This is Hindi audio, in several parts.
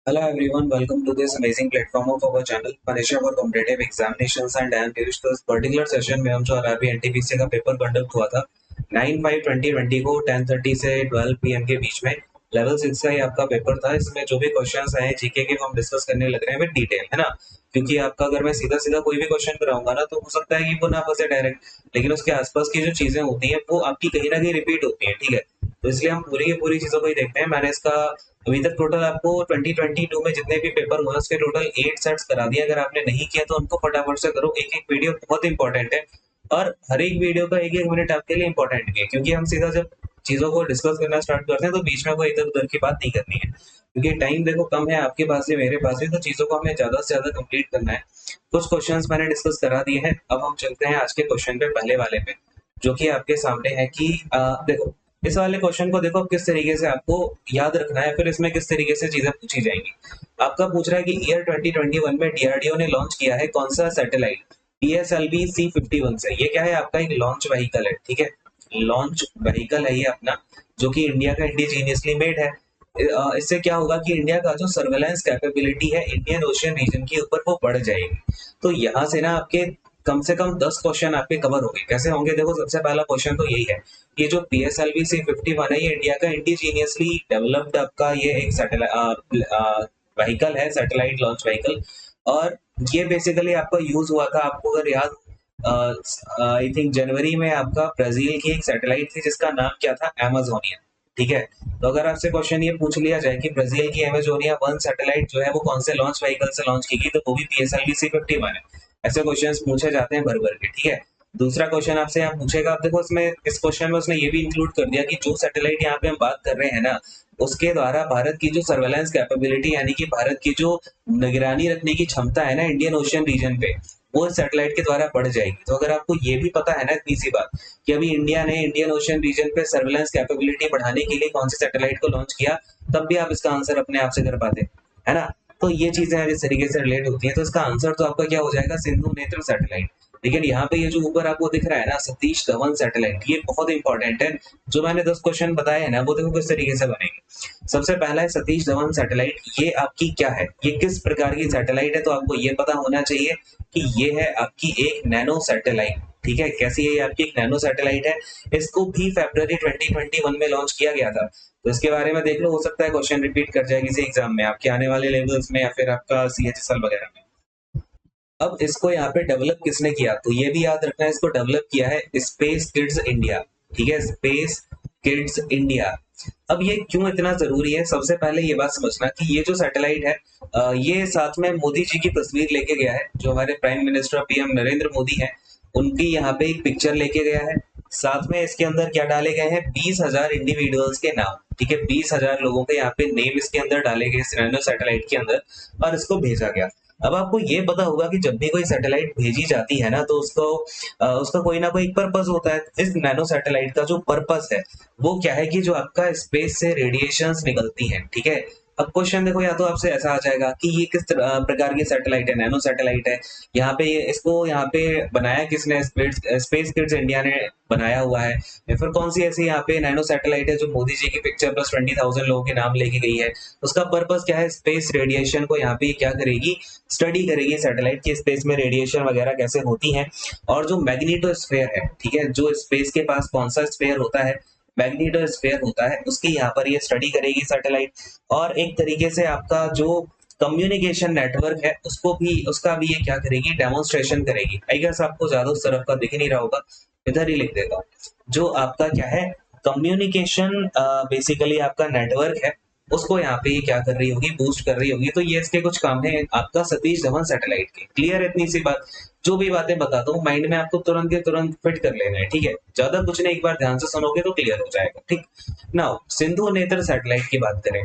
Hello everyone, welcome to this amazing platform of our channel Panisha for Competitive Examinations and I am Piyush। तो इस पर्टिकुलर सेशन में हम जो आरआरबी एनटीपीसी का पेपर कंडक्ट हुआ था 9/5/2020 को 10:30 से 12 PM के बीच में लेवल 6 का ही आपका पेपर था। इसमें जो भी क्वेश्चंस आए जीके के वो हम डिस्कस करने लग रहे हैं विद डिटेल, है ना। क्योंकि आपका अगर मैं सीधा सीधा कोई भी क्वेश्चन कराऊंगा ना तो हो सकता है कि वो ना फंसे डायरेक्ट, लेकिन उसके आसपास की जो चीजें होती हैं वो आपकी कहीं ना कहीं रिपीट होती हैं, ठीक है। तो इसलिए हम पूरी की पूरी चीजों को ही देखते हैं। मैंने इसका अभी तक टोटल आपको 2022 में जितने भी पेपर हुए उसके टोटल 8 सेट्स करा दिए। अगर आपने नहीं किया तो उनको फटाफट से करो। एक एक वीडियो बहुत इंपॉर्टेंट है और हर एक वीडियो का एक एक मिनट आपके लिए इंपॉर्टेंट भी है, क्योंकि हम सीधा जब चीजों को डिस्कस करना स्टार्ट करते हैं तो बीच में कोई इधर उधर की बात नहीं करनी है, क्योंकि टाइम देखो कम है, आपके पास भी मेरे पास भी, तो चीजों को हमें ज्यादा से ज्यादा कंप्लीट करना है। कुछ क्वेश्चंस मैंने डिस्कस करा दिए हैं। अब हम चलते हैं आज के क्वेश्चन पे, पहले वाले पे, जो कि आपके सामने है कि देखो इस वाले क्वेश्चन को देखो किस तरीके से आपको याद रखना है, फिर इसमें किस तरीके से चीजें पूछी जाएंगी। आपका पूछ रहा है कि ईयर 2021 में डीआरडीओ ने लॉन्च किया है कौन सा सैटेलाइट पीएसएलवी C-51 से। ये क्या है, आपका एक लॉन्च व्हीकल है, ठीक है। लॉन्च व्हीकल है ये अपना, जो कि इंडिया का इंडिजीनियसली मेड है। इससे क्या होगा कि इंडिया का जो सर्वेलेंस कैपेबिलिटी है इंडियन ओशियन रीजन के ऊपर वो बढ़ जाएगी। तो यहाँ से ना आपके कम से कम 10 क्वेश्चन आपके कवर होंगे। कैसे होंगे, देखो सबसे पहला क्वेश्चन तो यही है, ये जो पीएसएलवी C-51 है ये इंडिया का इंडिजीनियसली डेवलप्ड आपका ये एक व्हीकल है, सैटेलाइट लॉन्च व्हीकल। और ये बेसिकली आपका यूज हुआ था, आपको अगर याद, आई थिंक जनवरी में आपका ब्राजील की एक सैटेलाइट थी जिसका नाम क्या था, अमेजोनिया, ठीक है। तो अगर आपसे क्वेश्चन ये पूछ लिया जाए कि ब्राजील की अमेजोनिया 1 सैटेलाइट जो है वो कौन से लॉन्च व्हीकल से लॉन्च की गई, तो वो भी पीएसएलवी C-51 है। ऐसे क्वेश्चंस पूछे जाते हैं भर भर के, ठीक है। दूसरा क्वेश्चन आपसे यहाँ पूछेगा, आप देखो इसमें इस क्वेश्चन में उसने ये भी इंक्लूड कर दिया कि जो सैटेलाइट यहाँ पे हम बात कर रहे हैं ना, उसके द्वारा भारत की जो सर्वेलेंस कैपेबिलिटी यानी कि भारत की जो निगरानी रखने की क्षमता है ना इंडियन ओशियन रीजन पे, वो सैटेलाइट के द्वारा बढ़ जाएगी। तो अगर आपको ये भी पता है ना इतनी सी बात कि अभी इंडिया ने इंडियन ओशियन रीजन पे सर्वेलेंस कैपेबिलिटी बढ़ाने के लिए कौन सी सैटेलाइट को लॉन्च किया, तब भी आप इसका आंसर अपने आप से कर पाते, है ना। तो ये चीजें इस तरीके से रिलेट होती हैं। तो इसका आंसर तो आपका क्या हो जाएगा, सिंधु नेत्र सैटेलाइट। लेकिन यहाँ पे ये जो ऊपर आपको दिख रहा है ना सतीश धवन सैटेलाइट, ये बहुत इंपॉर्टेंट है। जो मैंने 10 क्वेश्चन बताए हैं ना वो देखो किस तरीके से बनेंगे। सबसे पहला है सतीश धवन सैटेलाइट, ये आपकी क्या है, ये किस प्रकार की सैटेलाइट है, तो आपको ये पता होना चाहिए कि ये है आपकी एक नैनो सैटेलाइट, ठीक है। कैसी है, ये आपकी एक नैनो सैटेलाइट है। इसको भी फरवरी 2021 में लॉन्च किया गया था। तो इसके बारे में देख लो, हो सकता है क्वेश्चन रिपीट कर जाए किसी एग्जाम में आपके आने वाले लेवल्स में या फिर आपका CHSL वगैरह में। अब इसको यहाँ पे डेवलप किसने किया, तो ये भी याद रखना है, इसको डेवलप किया है स्पेस किड्स इंडिया, ठीक है, स्पेस किड्स इंडिया। अब ये क्यों इतना जरूरी है, सबसे पहले ये बात समझना कि ये जो सैटेलाइट है ये साथ में मोदी जी की तस्वीर लेके गया है, जो हमारे prime minister PM Narendra Modi हैं, उनकी यहाँ पे एक पिक्चर लेके गया है। साथ में इसके अंदर क्या डाले गए हैं, 20,000 इंडिविजुअल्स के नाम, ठीक है, 20,000 लोगों के यहाँ पे नेम इसके अंदर डाले गए नैनो सैटेलाइट के अंदर, और इसको भेजा गया। अब आपको ये पता होगा कि जब भी कोई सैटेलाइट भेजी जाती है ना तो उसका कोई ना कोई पर्पस होता है। इस नैनो सैटेलाइट का जो पर्पस है वो क्या है कि जो आपका स्पेस से रेडिएशंस निकलती हैं, ठीक है। अब क्वेश्चन देखो, या तो आपसे ऐसा आ जाएगा कि ये किस प्रकार की सैटेलाइट है, नैनो सैटेलाइट है, यहाँ पे इसको यहाँ पे बनाया किसने, स्पेस किड्स इंडिया ने बनाया हुआ है, या फिर कौन सी ऐसी यहाँ पे नैनो सैटेलाइट है जो मोदी जी की पिक्चर प्लस 20,000 लोगों के नाम लेके गई है। उसका पर्पस क्या है, स्पेस रेडिएशन को यहाँ पे क्या करेगी, स्टडी करेगी सैटेलाइट की, स्पेस में रेडिएशन वगैरह कैसे होती हैं। और जो मैग्नेटोस्फेयर है, ठीक है, जो स्पेस के पास कौन सा स्फेयर होता है, मैग्नेटोस्फेयर होता है, उसकी यहाँ पर ये स्टडी करेगी सैटेलाइट। और एक तरीके से आपका जो कम्युनिकेशन नेटवर्क है उसको भी, उसका भी ये क्या करेगी, डेमोन्स्ट्रेशन करेगी। आई गेस आपको ज्यादा उस तरफ का दिख नहीं रहा होगा, इधर ही लिख देता हूँ। जो आपका क्या है, कम्युनिकेशन बेसिकली आपका नेटवर्क है, उसको यहाँ पे ये क्या कर रही होगी, बूस्ट कर रही होगी। तो ये इसके कुछ काम है आपका सतीश धवन सैटेलाइट के। क्लियर है इतनी सी बात। जो भी बातें बताता हूँ माइंड में आपको तुरंत के तुरंत फिट कर लेना है, ठीक है, ज्यादा कुछ नहीं, एक बार ध्यान से सुनोगे तो क्लियर हो जाएगा, ठीक। नाउ सिंधु नेत्र सैटेलाइट की बात करें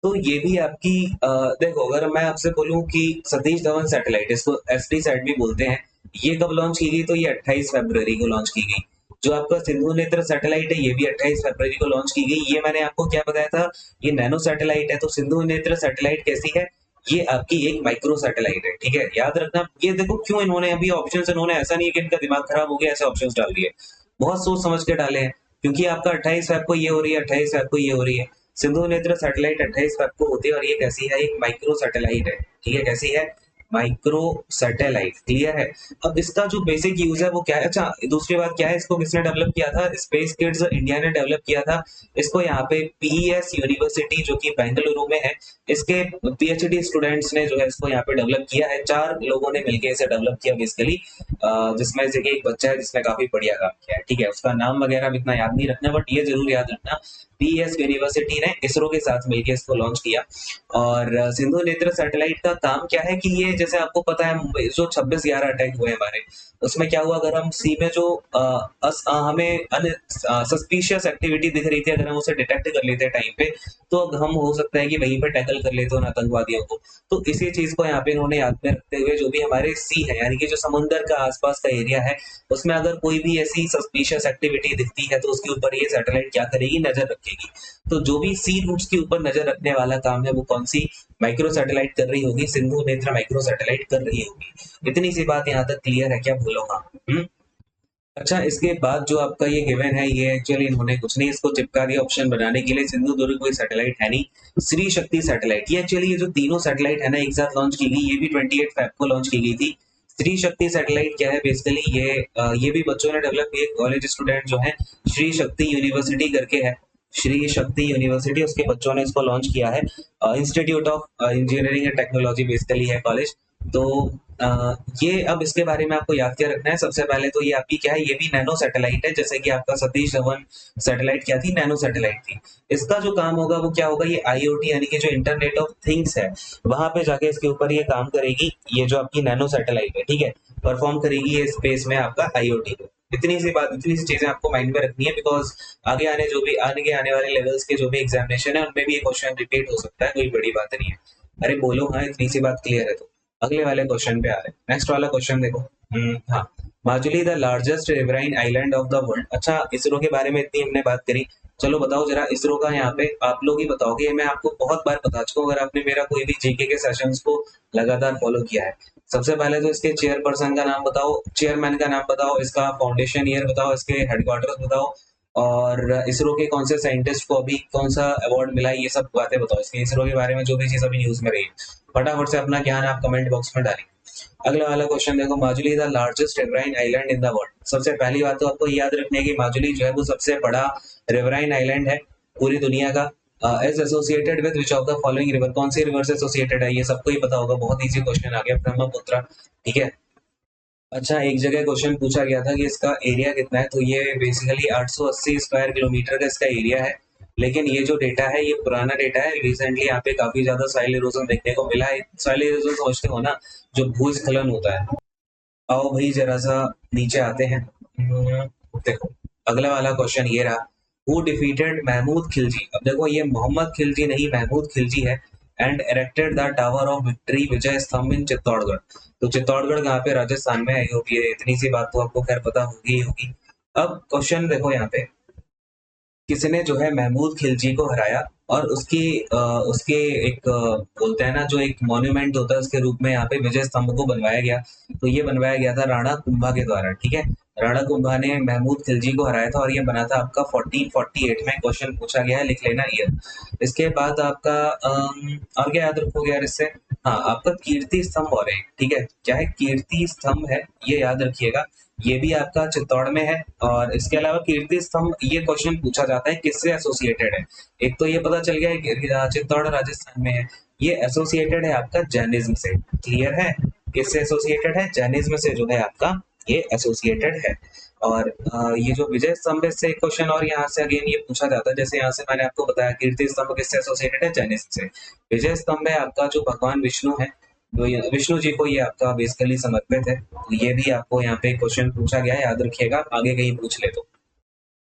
तो ये भी आपकी देखो, अगर मैं आपसे बोलूं कि सतीश धवन सैटेलाइट, इसको एसटी सैट भी बोलते हैं, ये कब लॉन्च की गई, तो ये 28 फरवरी को लॉन्च की गई। जो आपका सिंधु नेत्र सैटेलाइट है ये भी 28 फरवरी को लॉन्च की गई। ये मैंने आपको क्या बताया था, ये नैनो सैटेलाइट है। तो सिंधु नेत्र सैटेलाइट कैसी है, ये आपकी एक माइक्रो सैटेलाइट है, ठीक है, याद रखना। ये देखो क्यों इन्होंने अभी ऑप्शंस, इन्होंने ऐसा नहीं है कि इनका दिमाग खराब हो गया ऐसे ऑप्शंस डाल दिए, बहुत सोच समझ के डाले हैं। क्योंकि आपका 28 फरवरी को ये हो रही है, 28 फरवरी को ये हो रही है, सिंधु नेत्र सैटेलाइट 28 फैब को होती है और ये कैसी है, एक माइक्रो सैटेलाइट है, ठीक है, कैसी है, माइक्रो सैटेलाइट, क्लियर है। अब इसका जो बेसिक यूज है वो क्या है, अच्छा दूसरी बात क्या है, इसको किसने डेवलप किया था, स्पेस किड्स इंडिया ने डेवलप किया था इसको, यहाँ पे पीईएस यूनिवर्सिटी जो कि बेंगलुरु में है, इसके पीएचडी स्टूडेंट्स ने जो है इसको यहाँ पे डेवलप किया है, 4 लोगों ने मिलकर इसे डेवलप किया बेसिकली, जिसमें से एक बच्चा है जिसने काफी बढ़िया काम किया है, ठीक है, उसका नाम वगैरह भी इतना याद नहीं रखना, बट ये जरूर याद रखना पीएस यूनिवर्सिटी ने इसरो के साथ मिलकर इसको लॉन्च किया। और सिंधु नेत्र सैटेलाइट का काम क्या है कि ये जैसे आपको पता है मुंबई जो 26/11 अटैक हुए हमारे, उसमें क्या हुआ, अगर हम सी में जो हमें सस्पिशियस एक्टिविटी दिख रही थी, अगर हम उसे डिटेक्ट कर लेते हैं टाइम पे, तो हम हो सकता है कि वहीं पे टैकल कर लेते उन आतंकवादियों को। तो इसी चीज को यहाँ पे इन्होंने याद में रखते हुए जो भी हमारे सी है यानी कि जो समुद्र का आसपास का एरिया है, उसमें अगर कोई भी ऐसी सस्पिशियस एक्टिविटी दिखती है तो उसके ऊपर ये सैटेलाइट क्या करेगी, नजर रखेगी। तो जो भी सी रूट्स के ऊपर नजर रखने वाला काम है वो कौन सी माइक्रो सैटेलाइट कर रही होगी, सिंधु नेत्र माइक्रो सैटेलाइट कर रही होगी। इतनी सी बात यहाँ तक क्लियर है क्या, बोलो हाँ। अच्छा, इसके बाद जो आपका ये गिवन है, ये एक्चुअली इन्होंने कुछ नहीं इसको चिपका दिया ऑप्शन बनाने के लिए, सिंधु दुर्ग कोई सैटेलाइट है नहीं, श्री शक्ति सैटेलाइट, ये एक्चुअली ये जो तीनों सैटेलाइट है ना एक साथ लॉन्च की गई, ये भी 28 फेब को लॉन्च की गई थी। श्री शक्ति सैटेलाइट क्या है बेसिकली, ये भी बच्चों ने डेवलप किए, कॉलेज स्टूडेंट जो है, श्री शक्ति यूनिवर्सिटी करके है, श्री शक्ति यूनिवर्सिटी, उसके बच्चों ने इसको लॉन्च किया है, institute of engineering and technology basically है कॉलेज। तो ये अब इसके बारे में आपको याद क्या रखना है, सबसे पहले तो ये आपकी क्या है, ये भी नैनो सैटेलाइट है, जैसे कि आपका सतीश धवन सैटेलाइट क्या थी, नैनो सैटेलाइट थी। इसका जो काम होगा वो क्या होगा, ये आईओटी यानी कि जो इंटरनेट ऑफ थिंग्स है वहां पे जाके इसके ऊपर ये काम करेगी, ये जो आपकी नैनो सैटेलाइट है, ठीक है, परफॉर्म करेगी ये स्पेस में आपका आईओटी को। इतनी सी बात, इतनी सी चीजें आपको माइंड में रखनी है, बिकॉज आगे आने वाले लेवल्स के जो भी एग्जामिनेशन है उनमें भी ये क्वेश्चन रिपीट हो सकता है, कोई बड़ी बात नहीं है। अरे बोलो हाँ, इतनी सी बात क्लियर है तो अगले वाले क्वेश्चन पे आ रहे हैं। नेक्स्ट वाला क्वेश्चन देखो। हाँ, Majuli the largest riverine island of the world. अच्छा, इसरो के बारे में इतनी हमने बात करी, चलो बताओ जरा इसरो का, यहाँ पे आप लोग ही बताओगे, मैं आपको बहुत बार बता चुका हूँ अगर आपने मेरा कोई भी जीके के सेशंस को लगातार फॉलो किया है। सबसे पहले तो इसके चेयरपर्सन का नाम बताओ, चेयरमैन का नाम बताओ, इसका फाउंडेशन ईयर बताओ, इसके हेडक्वार्टर्स बताओ, और इसरो के कौन से साइंटिस्ट को अभी कौन सा अवार्ड मिला है, ये सब बातें बताओ, इसके इसरो के बारे में जो भी चीज अभी न्यूज में रही है फटाफट से अपना ज्ञान आप कमेंट बॉक्स में डालिए। अगला वाला क्वेश्चन देखो, Majuli the largest riverine island in the world. सबसे पहली बात तो आपको याद रखनी है कि माजुली जो है वो सबसे बड़ा रिवराइन आइलैंड है पूरी दुनिया का। Is associated with which of the following river, कौन सी रिवर से एसोसिएटेड है, ये सबको ही पता होगा, बहुत इजी क्वेश्चन आ गया, ब्रह्मपुत्र, ठीक है। अच्छा, एक जगह क्वेश्चन पूछा गया था कि इसका एरिया कितना है, तो ये बेसिकली 880 स्क्वायर किलोमीटर का इसका एरिया है, लेकिन ये जो डेटा है ये पुराना डेटा है, रिसेंटली यहाँ पे काफी ज्यादा सॉइल इरोजन देखने को मिला है। सॉइल इरोजन समझते हो ना, जो भूस्खलन होता है। आओ भाई जरा सा नीचे आते हैं। देखो अगला वाला क्वेश्चन ये रहा, हु डिफीटेड महमूद खिलजी। अब देखो ये मोहम्मद खिलजी नहीं, महमूद खिलजी है, and erected the tower of victory Vijay Stambh in Chittorgarh. तो चित्तौड़गढ़ कहाँ पे, राजस्थान में है, ये इतनी सी बात तो आपको खैर पता होगी ही होगी। अब क्वेश्चन देखो यहाँ पे, किसने जो है महमूद खिलजी को हराया, और उसके एक बोलते हैं ना जो एक मॉन्यूमेंट होता है उसके रूप में यहाँ पे विजय स्तंभ को बनवाया गया। तो ये बनवाया गया था राणा कुंभा के द्वारा, ठीक है, राणा कुंभा ने महमूद खिलजी को हराया था, और ये बना था आपका 1448 में, क्वेश्चन पूछा गया है, लिख लेना ईयर। इसके बाद आपका और क्या याद रखोगे यार इससे, हाँ आपका कीर्ति स्तंभ और है, ठीक है, क्या है, कीर्ति स्तंभ है, ये याद रखिएगा, ये भी आपका चित्तौड़ में है। और इसके अलावा कीर्ति स्तंभ, ये क्वेश्चन पूछा जाता है किससे एसोसिएटेड है, एक तो ये पता चल गया है कि चित्तौड़ राजस्थान में है, ये एसोसिएटेड है आपका जैनिज्म से, क्लियर है, किससे एसोसिएटेड है, जैनिज्म से जो है आपका ये एसोसिएटेड है। और ये जो विजय स्तंभ से क्वेश्चन और यहाँ से अगेन ये पूछा जाता है, जैसे यहाँ से मैंने आपको बताया कीर्ति स्तंभ किससे एसोसिएटेड है, जैनिज्म से। विजय स्तंभ है आपका जो भगवान विष्णु है, तो विष्णु जी को ये आपका बेसिकली समर्पित है। तो ये भी आपको यहाँ पे क्वेश्चन पूछा गया है, याद रखिएगा, आगे कहीं पूछ ले तो।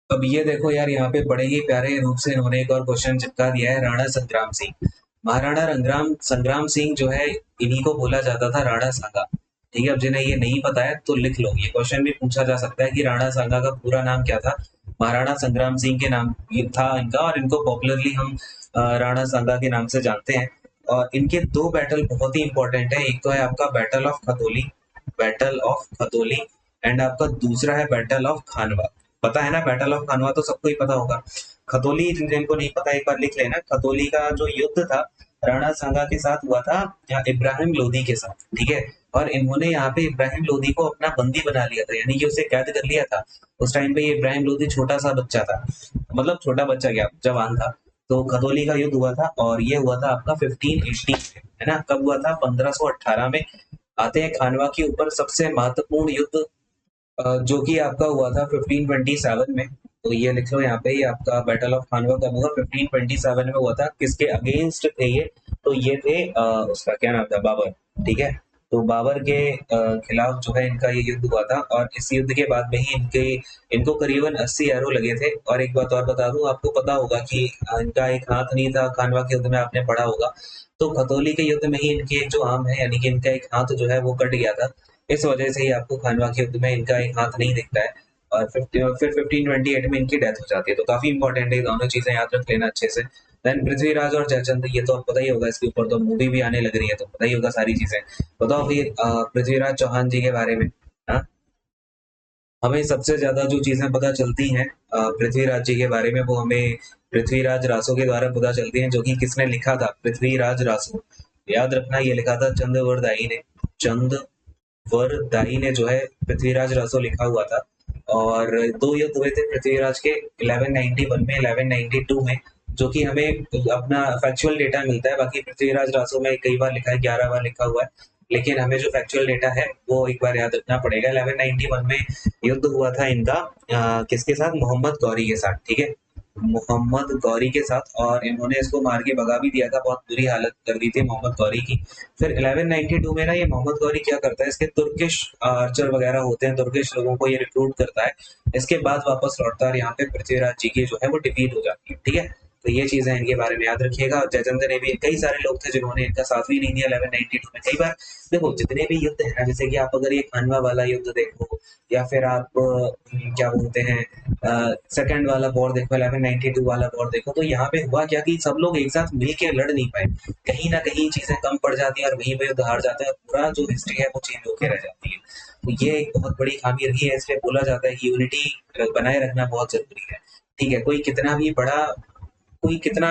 अब ये देखो यार, यहाँ पे बड़े ही प्यारे रूप से इन्होंने एक और क्वेश्चन चिपका दिया है, राणा संग्राम सिंह। महाराणा रंग्राम संग्राम सिंह जो है, इन्हीं को बोला जाता था राणा सांगा, ठीक है। अब जिन्हें ये नहीं पता है तो लिख लो, ये क्वेश्चन भी पूछा जा सकता है कि राणा सांगा का पूरा नाम क्या था। महाराणा संग्राम सिंह के नाम ये था इनका, और इनको पॉपुलरली हम राणा सांगा के नाम से जानते हैं। और इनके दो बैटल बहुत ही इंपॉर्टेंट है, एक तो है आपका battle of Khatauli, battle of Khatauli, and आपका दूसरा है बैटल ऑफ खानवा। पता है ना बैटल ऑफ खानवा, तो सबको ही पता होगा। खतौली जिनको नहीं पता एक बार लिख लेना। खतौली का जो युद्ध था राणा सांगा के साथ हुआ था, या इब्राहिम लोदी के साथ, ठीक है। और इन्होंने यहाँ पे इब्राहिम लोदी को अपना बंदी बना लिया था, यानी कि उसे कैद कर लिया था। उस टाइम पे ये इब्राहिम लोदी छोटा सा बच्चा था, मतलब छोटा बच्चा क्या, जवान था। तो खतौली का युद्ध हुआ था और ये हुआ था आपका 1580 में, है ना। कब हुआ था? 1518 में। आते हैं खानवा के ऊपर सबसे महत्वपूर्ण युद्ध, जो कि आपका हुआ था 1527 में। तो ये लिख लो यहाँ पे, ये आपका बैटल ऑफ खानवा कब हुआ? 1527 में हुआ था। किसके अगेंस्ट थे ये? तो ये थे उसका क्या नाम था, बाबर, ठीक है। तो बाबर के खिलाफ जो है इनका ये युद्ध हुआ था, और इस युद्ध के बाद में ही इनको करीबन 80 एरो लगे थे। और एक बात और बता दूं, आपको पता होगा कि इनका एक हाथ नहीं था खानवा के युद्ध में, आपने पढ़ा होगा। तो खतौली के युद्ध में ही इनके एक जो आर्म है, यानी कि इनका एक हाथ जो है वो कट गया था। इस वजह से ही आपको खानवा के युद्ध में इनका एक हाथ नहीं दिखता है। और फिर 1528 में इनकी डेथ हो जाती है। तो काफी इंपॉर्टेंट है, दोनों चीजें याद रख लेना अच्छे से। देन पृथ्वीराज और जयचंद्र, ये तो आपको पता ही होगा, इसके ऊपर तो मूवी भी आने लग रही है, तो पता ही होगा सारी चीजें। बताओ फिर पृथ्वीराज चौहान जी के बारे में। हाँ, हमें सबसे ज्यादा जो चीजें पता चलती हैं पृथ्वीराज जी के बारे में, वो हमें पृथ्वीराज रासो के द्वारा पता चलती हैं, जो कि किसने लिखा था? पृथ्वीराज रासो। याद रखना, ये लिखा था चंद्रवरदाई ने। चंद वरदाई ने जो है पृथ्वीराज रासो लिखा हुआ था। और दो युद्ध हुए थे पृथ्वीराज के, 1191 में, 1192 में, जो कि हमें अपना फैक्चुअल डेटा मिलता है। बाकी पृथ्वीराज रासो में कई बार लिखा है, 11 बार लिखा हुआ है, लेकिन हमें जो फैक्चुअल डेटा है वो एक बार याद रखना पड़ेगा। 1191 में युद्ध हुआ था इनका किसके साथ? मोहम्मद गौरी के साथ, ठीक है। मोहम्मद गौरी के साथ, और इन्होंने इसको मार के भगा भी दिया था, बहुत बुरी हालत कर दी थी मोहम्मद गौरी की। फिर 1192 में ना ये मोहम्मद गौरी क्या करता है, इसके तुर्किश आर्चर वगैरह होते हैं, तुर्किश लोगों को ये रिक्रूट करता है। इसके बाद वापस लौटता है और यहाँ पे पृथ्वीराज जी की जो है वो डिफीट हो जाती है, ठीक है। तो ये चीजें इनके बारे में याद रखिएगा। और जयचंद्र ने भी, कई सारे लोग थे जिन्होंने इनका साथ भी नहीं दिया 1192 में। कई बार देखो, जितने भी युद्ध है ना, जैसे कि आप अगर ये खानवा वाला युद्ध देखो, या फिर आप क्या बोलते हैं सेकंड वाला वॉर देखो, 1192 वाला वॉर देखो, तो यहाँ पे हुआ क्या कि सब लोग एक साथ मिलके लड़ नहीं पाए। कहीं ना कहीं चीजें कम पड़ जाती है और वहीं पे युद्ध हार जाता है, पूरा जो हिस्ट्री है वो चेंज होकर रह जाती है। तो ये एक बहुत बड़ी खामी रही है, इसलिए बोला जाता है कि यूनिटी बनाए रखना बहुत जरूरी है। ठीक है, कोई कितना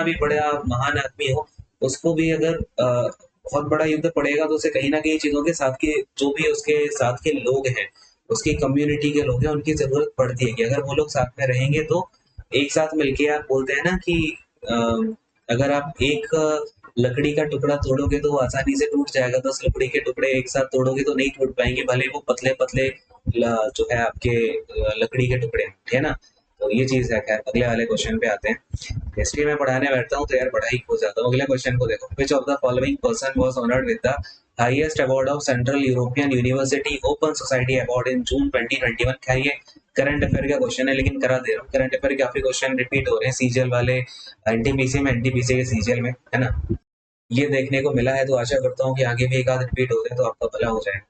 भी बड़ा महान आदमी हो, उसको भी अगर बहुत बड़ा युद्ध पड़ेगा तो उसे कहीं ना कहीं चीजों के साथ के, जो भी उसके साथ के लोग हैं, उसकी कम्युनिटी के लोग हैं, उनकी जरूरत पड़ती है कि अगर वो लोग साथ में रहेंगे तो एक साथ मिलके, आप बोलते हैं ना कि अ, अगर आप एक लकड़ी का टुकड़ा तोड़ोगे तो वो आसानी से टूट जाएगा, 10 लकड़ी के टुकड़े एक साथ तोड़ोगे तो नहीं टूट पाएंगे, भले वो पतले पतले जो है आपके लकड़ी के टुकड़े, है ना। तो ये चीज है। खैर, अगले वाले क्वेश्चन पे आते हैं। हिस्ट्री में पढ़ाने बैठता हूँ तो यार पढ़ाई खो जाता हूँ। अगले क्वेश्चन को देखो, which of the following person was honoured with the highest award of central European university open society award in June 2021? खैर ये करंट अफेयर का क्वेश्चन है, लेकिन करा दे रहा हूँ। करंट अफेयर के काफी क्वेश्चन रिपीट हो रहे हैं सीजीएल वाले, एनटीपीसी में, एनटीपीसी के सीजीएल में, है ना। ये देखने को मिला है, तो आशा करता हूँ कि आगे भी एक आध रिपीट हो जाए तो आपका भला हो जाए।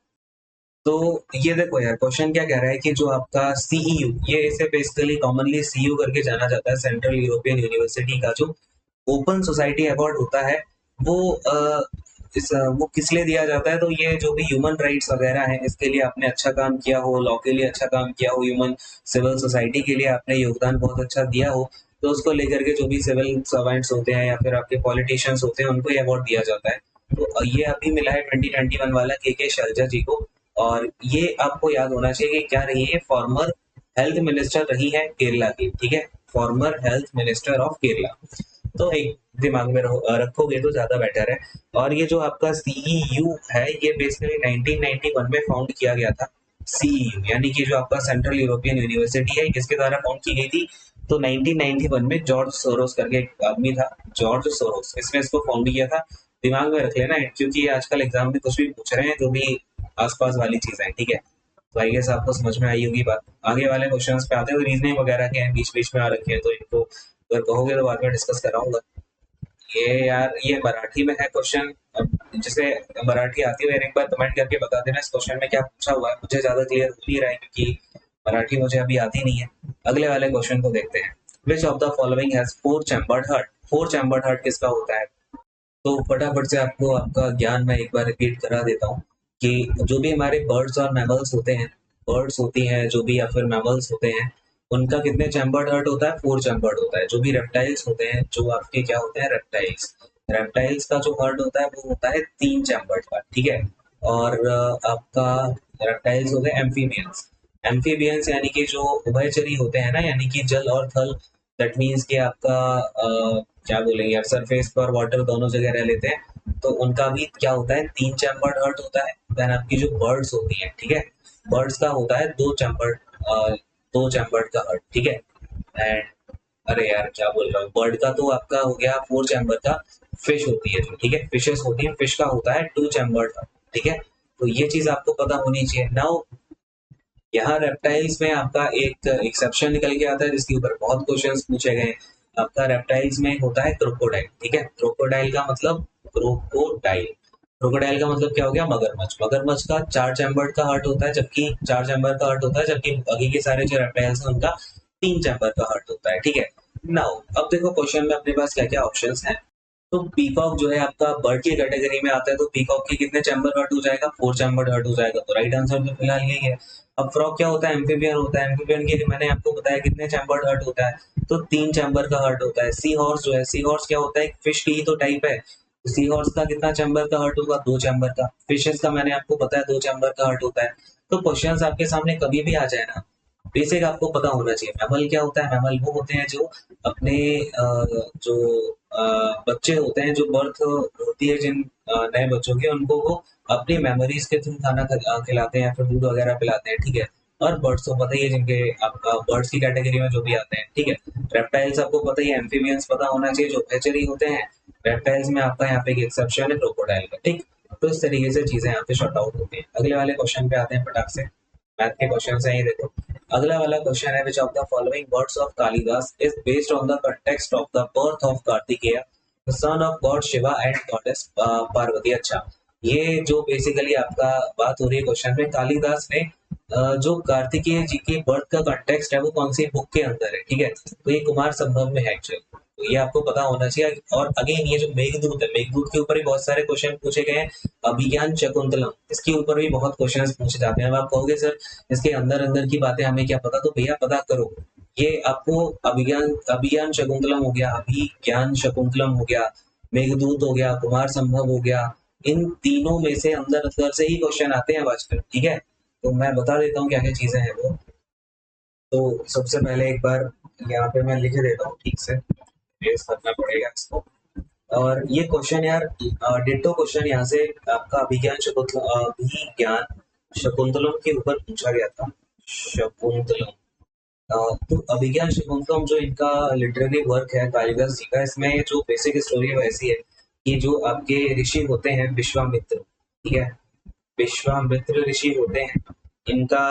तो ये देखो यार, क्वेश्चन क्या कह रहा है कि जो आपका सीईयू, ये इसे बेसिकली कॉमनली सीयू करके जाना जाता है, सेंट्रल यूरोपियन यूनिवर्सिटी का जो ओपन सोसाइटी अवार्ड होता है, वो वो किस लिए दिया जाता है? तो ये जो भी ह्यूमन राइट्स वगैरह हैं, इसके लिए आपने अच्छा काम किया हो, लॉ के लिए अच्छा काम किया हो, ह्यूमन सिविल सोसाइटी के लिए आपने योगदान बहुत अच्छा दिया हो, तो उसको लेकर के जो भी सिविल सर्वेंट्स होते हैं या फिर आपके पॉलिटिशियंस होते हैं, उनको ये अवार्ड दिया जाता है। तो ये अभी मिला है 2021 वाला के शैलजा जी को। और ये आपको याद होना चाहिए कि क्या रही है, फॉर्मर हेल्थ मिनिस्टर रही है केरला की, ठीक है। Farmer health minister of Kerala, तो एक दिमाग में रखोगे तो ज्यादा बेटर है। और ये जो आपका सीईयू है, ये बेसिकली 1991 में फाउंड किया गया था। सीईयू यानी कि जो आपका सेंट्रल यूरोपियन यूनिवर्सिटी है, किसके द्वारा फाउंड की गई थी? तो 1991 में जॉर्ज सोरोस करके एक आदमी था, जॉर्ज सोरोस, इसने इसको फाउंड किया था। दिमाग में रख लेना, क्योंकि ये आजकल एग्जाम में कुछ भी पूछ रहे हैं, जो भी आसपास वाली चीजें हैं, ठीक है। तो आई गेस आपको समझ में आई होगी बात। आगे वाले क्वेश्चंस पे आते हैं, तो रीजनिंग वगैरह के हैं, बीच बीच में आ रखे हैं, तो इनको अगर कहोगे तो बाद में डिस्कस कराऊंगा। ये यार, ये मराठी में है क्वेश्चन। अब जिसे मराठी आती है, एक बार कमेंट करके बता देना इस क्वेश्चन में क्या पूछा हुआ है, मुझे ज्यादा क्लियर हो नहीं रहा है क्योंकि मराठी मुझे अभी आती नहीं है। अगले वाले क्वेश्चन को देखते हैं। विच of the following has four chambered heart? Four chambered heart किसका होता है? तो फटाफट से आपको आपका ज्ञान मैं एक बार रिपीट करा देता हूँ कि जो भी हमारे बर्ड्स और मैमल्स होते हैं, बर्ड्स होती हैं जो भी, या फिर मैमल्स होते हैं, उनका कितने चैम्बर्ड हार्ट होता है? 4 चैम्बर्ड होता है। जो भी रेप्टाइल्स होते हैं, जो आपके क्या होते हैं, रेप्टाइल्स, रेप्टाइल्स का जो हार्ट होता है वो होता है 3 चैम्बर्ड का, ठीक है। और आपका रेप्टाइल्स हो गए एम्फीबियंस। एम्फीबियंस यानी कि जो उभयचरी होते हैं ना, यानी कि जल और थल। दैट मीन्स कि आपका क्या बोलेंगे आप, सरफेस पर वाटर दोनों जगह रह लेते हैं, तो उनका भी क्या होता है, 3 चैम्बर्ड हार्ट होता है। देन आपकी जो बर्ड्स होती हैं, ठीक है, बर्ड्स का होता है 2 चैम्बर्ड का हार्ट, ठीक है। एंड अरे यार क्या बोल रहा हूँ, बर्ड का तो आपका हो गया 4 चैम्बर का। फिश होती है जो, ठीक है, फिशेस होती है, फिश का होता है 2 चैम्बर्ड हार्ट, ठीक है। तो ये चीज आपको पता होनी चाहिए। नाउ यहाँ रेप्टाइल्स में आपका एक एक्सेप्शन निकल के आता है जिसके ऊपर बहुत क्वेश्चंस पूछे गए हैं। आपका रेप्टाइल्स में होता है क्रोकोडाइल, ठीक है। क्रोकोडाइल का मतलब, क्रोकोडाइल, क्रोकोडाइल का मतलब क्या हो गया, मगरमच्छ। मगरमच्छ का 4 चैम्बर्ड का हार्ट होता है, जबकि 4 चैम्बर का हार्ट होता है, जबकि बाकी के सारे जो रेप्टाइल्स हैं उनका 3 चैम्बर का हार्ट होता है, ठीक है। नाउ अब देखो क्वेश्चन में अपने पास क्या क्या ऑप्शंस हैं। तो पीकॉक जो है आपका बर्ड की कैटेगरी में आता है, तो पीकॉक के कितने चैम्बर हर्ट हो जाएगा, 4 चैम्बर हर्ट हो जाएगा, तो राइट आंसर तो फिलहाल यही है। अब फ्रॉग क्या होता है, एम्फीबियन होता है। एम्फीबियन के लिए मैंने आपको बताया कितने चैम्बर हर्ट होता है, तो 3 चैम्बर का हर्ट होता है। सी हॉर्स जो है, सी हॉर्स क्या होता है, फिश की ही तो टाइप है। सी हॉर्स का कितना चैम्बर का हर्ट होगा, 2 चैम्बर का। फिशेस का मैंने आपको बताया 2 चैम्बर का हर्ट होता है। तो क्वेश्चन आपके सामने कभी भी आ जाए ना, बेसिक आपको पता होना चाहिए। मैमल क्या होता है, मैमल वो होते हैं जो अपने जो बच्चे होते हैं, जो बर्थ होती है जिन नए बच्चों की, उनको वो अपनी मेमोरीज के थ्रू खाना खिलाते हैं या फिर दूध वगैरह पिलाते हैं, ठीक है। और बर्ड्स को पता ही है, जिनके आपका बर्ड्स की कैटेगरी में जो भी आते हैं, ठीक है। रेप्टाइल्स आपको पता ही है, एम्फीबियंस पता होना चाहिए जो उभयचरी होते हैं। रेप्टाइल्स में आपका यहाँ पे एक एक्सेप्शन है, क्रोकोडाइल का, ठीक। तो इस तरीके से चीजें यहाँ पे शॉर्ट आउट होती हैं। अगले वाले क्वेश्चन पे आते हैं फटाक से। मैथ के क्वेश्चन है ये देखो। अगला वाला क्वेश्चन है, विच of the following words of Kalidas is based on the context of the birth of Kartikeya, the son of God Shiva and goddess Parvati. अच्छा, ये जो बेसिकली आपका बात हो रही है क्वेश्चन में, कालिदास ने जो कार्तिकेय जी के बर्थ का कंटेक्स्ट है वो कौन सी बुक के अंदर है, ठीक है। तो ये कुमार संभव में है एक्चुअली, तो ये आपको पता होना चाहिए। और अगेन ये जो मेघदूत है, मेघदूत के ऊपर भी बहुत सारे क्वेश्चन पूछे गए हैं। अभिज्ञान शकुंतलम, इसके ऊपर भी बहुत क्वेश्चन पूछे जाते हैं। अब आप कहोगे सर इसके अंदर अंदर की बातें हमें क्या पता, तो भैया पता करो। ये आपको अभिज्ञान अभिज्ञान शकुंतलम हो गया, अभिज्ञान शकुंतलम हो गया, मेघदूत हो गया, कुमार संभव हो गया, इन तीनों में से अंदर अंदर से ही क्वेश्चन आते हैं आजकल, ठीक है। तो मैं बता देता हूँ क्या क्या चीजें हैं वो। तो सबसे पहले एक बार यहाँ पे मैं लिख देता हूँ ठीक से, रेस करना पड़ेगा इसको। और ये क्वेश्चन यार डिट्टो क्वेश्चन यहाँ से आपका अभिज्ञान शकुंतलम के ऊपर पूछा गया था। शकुंतलम, तो अभिज्ञान शकुंतलम जो इनका लिटरेरी वर्क है कालिदास जी का, इसमें जो बेसिक स्टोरी है वैसी है कि जो आपके ऋषि होते हैं विश्वामित्र, ठीक है, विश्वामित्र ऋषि होते हैं। इनका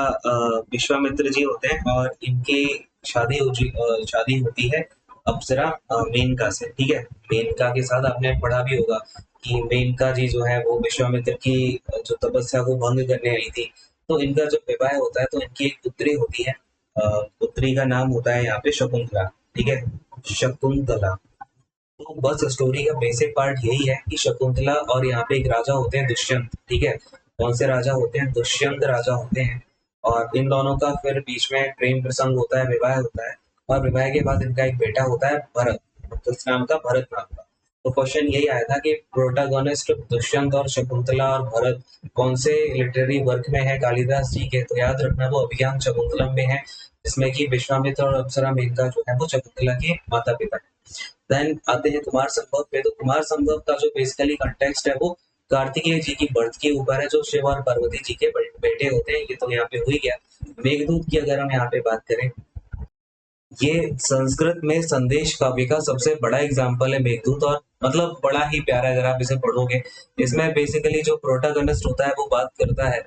विश्वामित्र जी होते हैं और इनकी शादी होती है अप्सरा मेनका से, ठीक है। मेनका के साथ आपने पढ़ा भी होगा कि मेनका जी जो है वो विश्वामित्र की जो तपस्या को भंग करने आई थी। तो इनका जब विवाह होता है तो इनकी एक पुत्री होती है, पुत्री का नाम होता है यहाँ पे शकुंतला, ठीक है, शकुंतला। तो बस स्टोरी का बेसिक पार्ट यही है कि शकुंतला और यहाँ पे एक राजा होते हैं दुष्यंत, ठीक है। कौन से राजा होते हैं, दुष्यंत राजा होते हैं। और इन दोनों का फिर बीच में प्रेम प्रसंग होता है, विवाह होता है। और विवाह के बाद इनका एक बेटा होता है भरत, किस नाम का, भरत नाम का। तो क्वेश्चन यही आया था कि प्रोटागोनिस्ट दुष्यंत और शकुंतला और भरत कौन से लिटरेरी वर्क में है कालिदास जी के, तो याद रखना वो अभिज्ञान शकुंतलम में है, जिसमें कि विश्वामित्र और अप्सरा मेनका जो है वो शकुंतला के माता पिता है। देन आते हैं कुमार संभव पे। तो कुमार संभव का जो बेसिकली कंटेक्स्ट है वो कार्तिकेय जी की बर्थ के ऊपर है, जो शिव और पार्वती जी के बेटे होते हैं। ये तो यहाँ पे हुई गया। मेघदूत की अगर हम यहाँ पे बात करें, ये संस्कृत में संदेश काव्य का सबसे बड़ा एग्जाम्पल है मेघदूत, और मतलब बड़ा ही प्यारा अगर आप इसे पढ़ोगे। इसमें बेसिकली जो प्रोटागनिस्ट होता है वो बात करता है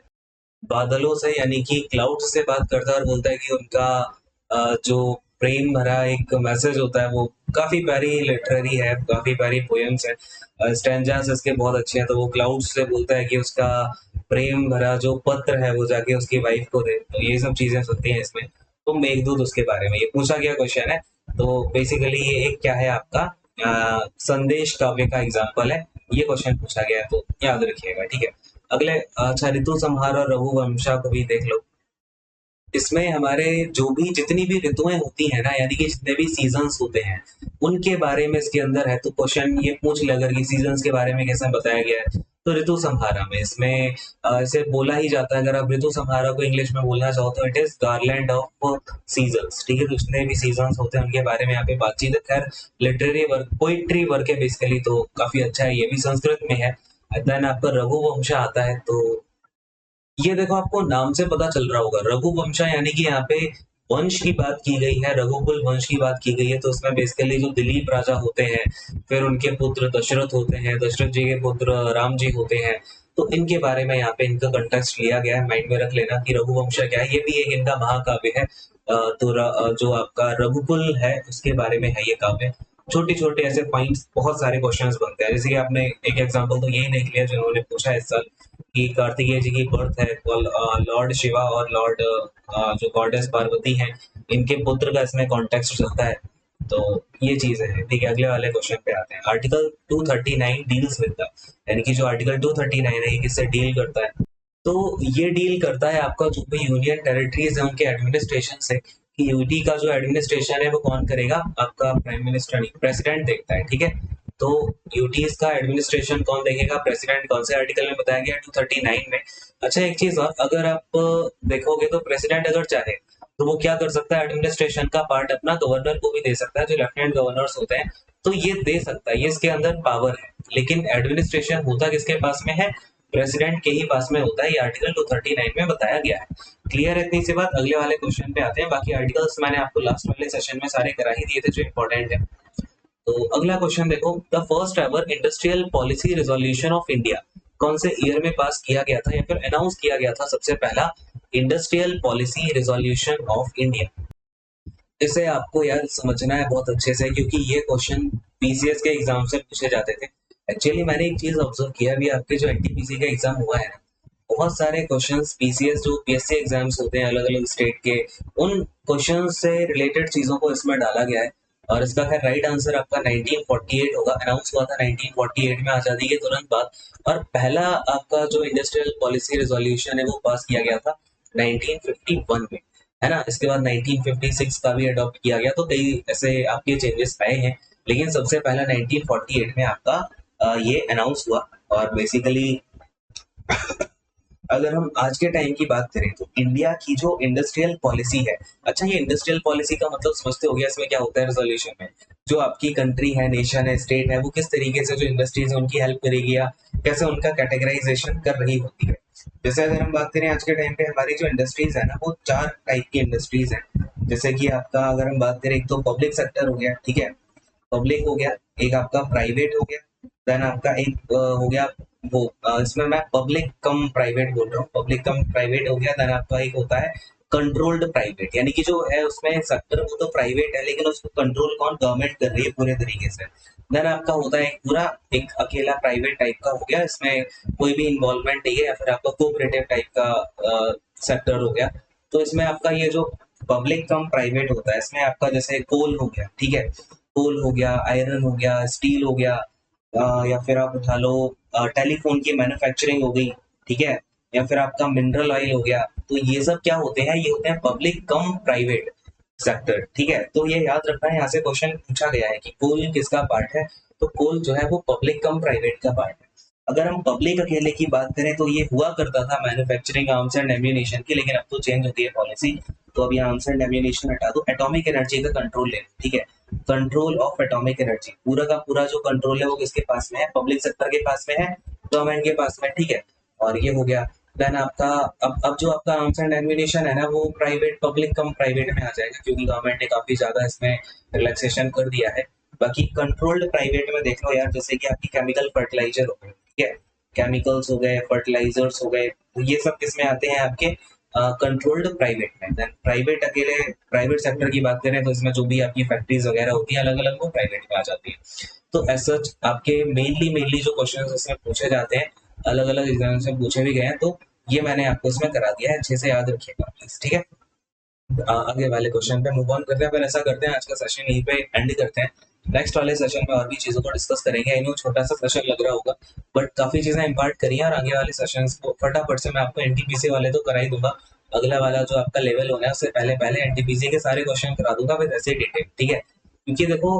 बादलों से, यानी कि क्लाउड से बात करता है, और बोलता है कि उनका जो प्रेम भरा एक मैसेज होता है वो काफी प्यारी लिटरेरी है, काफी प्यारी पोएम्स है, स्टैंजास इसके बहुत अच्छे हैं। तो वो क्लाउड से बोलता है कि उसका प्रेम भरा जो पत्र है वो जाके उसकी वाइफ को दे, तो ये सब चीजें सुनती हैं इसमें। तो मेघदूत उसके बारे में ये पूछा गया क्वेश्चन है। तो बेसिकली ये एक क्या है आपका संदेश काव्य का एग्जाम्पल है। ये क्वेश्चन पूछा गया है, तो याद रखिएगा, ठीक है। अगले, अच्छा, ऋतु संहार और रघुवंशा को भी देख लो। इसमें हमारे जो भी जितनी भी ऋतुएं होती हैं ना, यानी कि जितने भी सीजन्स होते हैं उनके बारे में इसके अंदर है। तो क्वेश्चन ये पूछ ले अगर कि सीजन्स के बारे में कैसे बताया गया है, तो ऋतु संहारा में इसमें ऐसे बोला ही जाता है। अगर आप ऋतु संहारा को इंग्लिश में बोलना चाहो तो it is garland of seasons. ठीक है, तो जितने भी सीजन्स होते हैं उनके बारे में यहाँ पे बातचीत है। खैर लिटरेरी वर्क, पोइट्री वर्क है बेसिकली, तो काफी अच्छा है, ये भी संस्कृत में है। देन आपका रघुवंश आता है। तो ये देखो आपको नाम से पता चल रहा होगा रघुवंशा, यानी कि यहाँ पे वंश की बात की गई है, रघुकुल वंश की बात की गई है। तो इसमें बेसिकली जो दिलीप राजा होते हैं, फिर उनके पुत्र दशरथ होते हैं, दशरथ जी के पुत्र राम जी होते हैं। तो इनके बारे में यहाँ पे इनका कंटेक्स्ट लिया गया है। माइंड में रख लेना कि रघुवंशा क्या है, ये भी एक इनका महाकाव्य है। जो आपका रघुकुल है उसके बारे में है ये काव्य। छोटे छोटे ऐसे पॉइंट्स, बहुत सारे क्वेश्चंस बनते हैं। जैसे कि आपने एक एग्जांपल तो यही देख लिया जिन्होंने पूछा इस साल कि कार्तिकेय जी की बर्थ है, लॉर्ड शिवा और लॉर्ड जो गॉडेस पार्वती हैं, इनके पुत्र का इसमें कॉन्टेक्स्ट चलता है। तो ये चीज है। ठीक है, अगले वाले क्वेश्चन पे आते हैं। आर्टिकल 239 डील्स विद द, यानी कि जो आर्टिकल 239 है ये किससे डील करता है? तो ये डील करता है आपका जो भी यूनियन टेरिटरीज है उनके एडमिनिस्ट्रेशन से, कि यूटी का जो एडमिनिस्ट्रेशन है वो कौन करेगा? आपका प्राइम मिनिस्टर, प्रेसिडेंट देखता है। ठीक है, तो यूटीज का एडमिनिस्ट्रेशन कौन देखेगा? प्रेसिडेंट। कौन से आर्टिकल में बताया गया? 239 में। अच्छा एक चीज और, अगर आप देखोगे तो प्रेसिडेंट अगर चाहे तो वो क्या कर सकता है? एडमिनिस्ट्रेशन का पार्ट अपना गवर्नर को भी दे सकता है, जो लेफ्टिनेंट गवर्नर्स होते हैं। तो ये दे सकता है, ये इसके अंदर पावर है। लेकिन एडमिनिस्ट्रेशन होता किसके पास में है? प्रेसिडेंट के ही पास में होता है। ये आर्टिकल 239 में बताया गया है। क्लियर है इतनी सी बात? अगले वाले क्वेश्चन पे आते हैं। बाकी आर्टिकल्स मैंने आपको लास्ट वाले सेशन में सारे करा ही दिए थे जो इंपॉर्टेंट है। तो अगला क्वेश्चन देखो, the first ever industrial policy resolution of India कौन से ईयर में पास किया गया था या फिर अनाउंस किया गया था सबसे पहला industrial policy resolution of India? इसे आपको यार समझना है बहुत अच्छे से, क्योंकि ये क्वेश्चन पीसीएस के एग्जाम से पूछे जाते थे। एक्चुअली मैंने एक चीज ऑब्जर्व किया, अभी आपके जो एनटीपीसी का एग्जाम हुआ है ना, बहुत सारे क्वेश्चंस पीसीएस जो पीएससी एग्जाम्स होते हैं अलग अलग स्टेट के, उन क्वेश्चंस से रिलेटेड चीजों को इसमें डाला गया है। और इसका खैर राइट आंसर आपका 1948 होगा। अनाउंस हुआ था 1948 में, आजादी के तुरंत बाद। और पहला आपका जो इंडस्ट्रियल पॉलिसी रिजोल्यूशन है वो पास किया गया था 1951 में, है ना। इसके बाद 1956 का भी अडॉप्ट किया गया, तो कई ऐसे आपके चेंजेस आए हैं। लेकिन सबसे पहला 1948 में आपका ये अनाउंस हुआ। और बेसिकली अगर हम आज के टाइम की बात करें तो इंडिया की जो इंडस्ट्रियल पॉलिसी है, अच्छा ये इंडस्ट्रियल पॉलिसी का मतलब समझते हो गया, इसमें क्या होता है रेजोल्यूशन में? जो आपकी कंट्री है, नेशन है, स्टेट है, वो किस तरीके से जो इंडस्ट्रीज है उनकी हेल्प करेगी या कैसे उनका कैटेगराइजेशन कर रही होती है। जैसे अगर हम बात करें आज के टाइम पे हमारी जो इंडस्ट्रीज है ना, वो 4 टाइप की इंडस्ट्रीज है। जैसे कि आपका अगर हम बात करें, एक तो पब्लिक सेक्टर हो गया, ठीक है, पब्लिक हो गया। एक आपका प्राइवेट हो गया। देन आपका एक हो गया वो इसमें मैं पब्लिक कम प्राइवेट बोल रहा हूँ, पब्लिक कम प्राइवेट हो गया। देन आपका एक होता है कंट्रोल्ड प्राइवेट, यानी कि जो है उसमें सेक्टर वो तो प्राइवेट है लेकिन उसको कंट्रोल कौन? गवर्नमेंट कर रही है पूरे तरीके से। देन आपका होता है एक पूरा एक अकेला प्राइवेट टाइप का हो गया, इसमें कोई भी इन्वॉल्वमेंट नहीं है, या फिर आपका कोऑपरेटिव टाइप का सेक्टर हो गया। तो इसमें आपका ये जो पब्लिक कम प्राइवेट होता है, इसमें आपका जैसे कोल हो गया, ठीक है, कोल हो गया, आयरन हो गया, स्टील हो गया, या फिर आप उठा लो टेलीफोन की मैन्युफैक्चरिंग हो गई, ठीक है, या फिर आपका मिनरल ऑयल हो गया। तो ये सब क्या होते हैं? ये होते हैं पब्लिक कम प्राइवेट सेक्टर। ठीक है, तो ये याद रखना है, यहाँ से क्वेश्चन पूछा गया है कि कोल किसका पार्ट है। तो कोल जो है वो पब्लिक कम प्राइवेट का पार्ट है। अगर हम पब्लिक अकेले की बात करें तो ये हुआ करता था मैन्युफैक्चरिंग आर्म्स एंड एम्यूनेशन की, लेकिन अब तो चेंज हो गई है पॉलिसी। तो अब ये आर्म्स एंड एम्यूनेशन हटा दो, एटॉमिक एनर्जी का कंट्रोल ले, ठीक है, कंट्रोल ऑफ एटॉमिक एनर्जी, पूरा का पूरा जो कंट्रोल है वो किसके पास में है? पब्लिक सेक्टर के पास में है, गवर्नमेंट के पास में, ठीक है। और ये हो गया। देन आपका अब जो आपका आर्म्स एंड एम्यूनेशन है ना, वो प्राइवेट पब्लिक कम प्राइवेट में आ जाएगा, क्योंकि गवर्नमेंट ने काफी ज्यादा इसमें रिलैक्सेशन कर दिया है। बाकी कंट्रोल्ड प्राइवेट में देख लो यार, जैसे कि आपकी केमिकल फर्टिलाइजर हो गए, ठीक है, केमिकल्स हो गए, फर्टिलाइजर्स हो गए, तो ये सब किसमें आते हैं? आपके कंट्रोल्ड प्राइवेट में। देन प्राइवेट अकेले प्राइवेट सेक्टर की बात करें तो इसमें जो भी आपकी फैक्ट्रीज वगैरह होती है अलग अलग, वो प्राइवेट में आ जाती है। तो एज सच आपके मेनली जो क्वेश्चन इसमें पूछे जाते हैं अलग अलग एग्जाम से पूछे भी गए हैं, तो ये मैंने आपको इसमें करा दिया है, अच्छे से याद रखिएगा प्लीज, ठीक है। आगे वाले क्वेश्चन पे मूव ऑन करते हैं। फिर ऐसा करते हैं, आज का सेशन यहीं पे एंड करते हैं। नेक्स्ट वाले सेशन में और भी चीजों को डिस्कस करेंगे। आई नो छोटा सा सेशन लग रहा होगा, बट काफी चीजें इम्पार्ट करी हैं, और आगे वाले सेशंस को फटाफट से मैं आपको एनटीपीसी वाले तो करा ही दूंगा, अगला वाला जो आपका लेवल होना है उससे पहले पहले एनटीपीसी के सारे क्वेश्चन करा दूंगा विद ऐसे डिटेल, ठीक है? क्योंकि देखो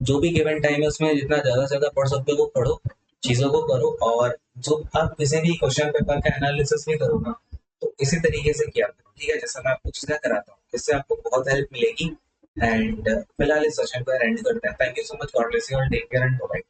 जो भी गिवन टाइम है उसमें जितना ज्यादा से ज्यादा पढ़ सकते हो वो पढ़ो, चीजों को करो, और जो आप किसी भी क्वेश्चन पेपर का एनालिसिस भी करो ना, तो इसी तरीके से किया करो, ठीक है? जैसा मैं आपको चीजें कराता हूँ, इससे आपको बहुत हेल्प मिलेगी। एंड फिलहाल इस सेशन को एंड करते हैं। Thank you so much, God bless you all, take care and bye.